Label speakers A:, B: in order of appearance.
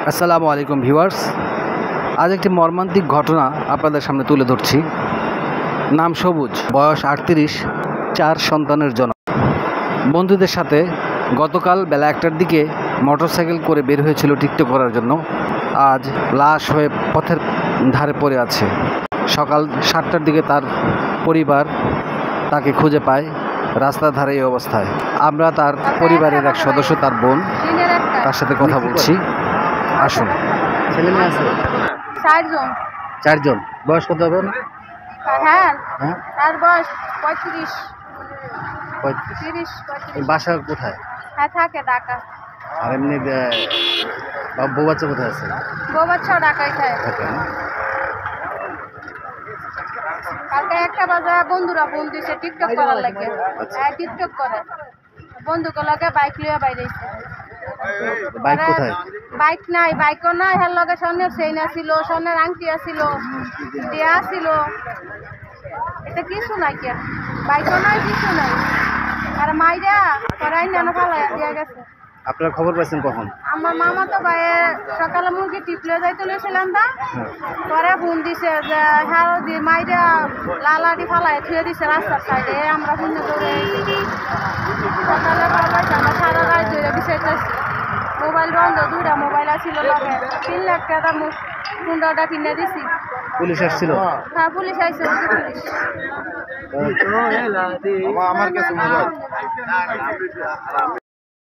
A: আসসালামু আলাইকুম ভিউয়ার্স, আজ একটি মর্মান্তিক ঘটনা আপনাদের সামনে তুলে ধরছি। নাম সবুজ, বয়স 38, 4 সন্তানের জনক। বন্ধুদের সাথে গতকাল বেলা 1টার দিকে মোটরসাইকেল করে বের হয়েছিল টিকটক করার জন্য। আজ লাশ হয়ে পথের ধারে পড়ে আছে। সকাল 7টার দিকে তার পরিবার তাকে খুঁজে পায় রাস্তার ধারে এই অবস্থায়। আমরা তার পরিবারের এক সদস্য, তার বোন, তার সাথে কথা বলছি। আসুন। ছেলে মেয়ে আছে 4জন। বয়স কত হবে?
B: হ্যাঁ,
A: হ্যাঁ,
B: তার বয়স 35।
A: বাসা কোথায়?
B: হ্যাঁ, থাকে ঢাকা।
A: আর এমনি বউ বাচ্চা কোথায় আছে?
B: বউ বাচ্চাও ঢাকায় থাকে।
A: থাকে না?
B: কালকে 1টা বাজে বন্ধুরা ফোন দিছে টিকটক করার লাগে। হ্যাঁ, টিকটক করে বন্ধুগুলোকে বাইক লিয়ে বাইরেছে।
A: বাইক কোথায়?
B: বাইক নাই, বাইকও নাই। হ্যাঁ, লগে স্বর্ণের চেইন আছিল, স্বর্ণের আংটি আছিল, দেয়া আছিল। এটা কিছু নাই, কে বাইকও নাই, কিছু নাই। আর মাইরা করাই না ফালাই দিয়া গেছে।
A: আপনারা খবর পাইছেন কখন?
B: আমার মামা তো ভাই সকালে মুরগি টিপলে যাই তুলেছিলাম তা পরে ফোন দিছে যে হ্যাঁ মাইরা লালাটি ফালাই থুয়ে দিছে রাস্তার সাইডে। আমরা ফোন করে সকালে পাইছে, আমরা সারা রাত ধরে বিষয়তেছি। মোবাইল বন্ধ, 2টা মোবাইল আছিল লগে। 3 লাখ টাকা ফোনটা কিনে দিছি।
A: পুলিশ আসছিল?
B: হ্যাঁ, পুলিশ আইছে। পুলিশ
A: আমার কাছে মোবাইল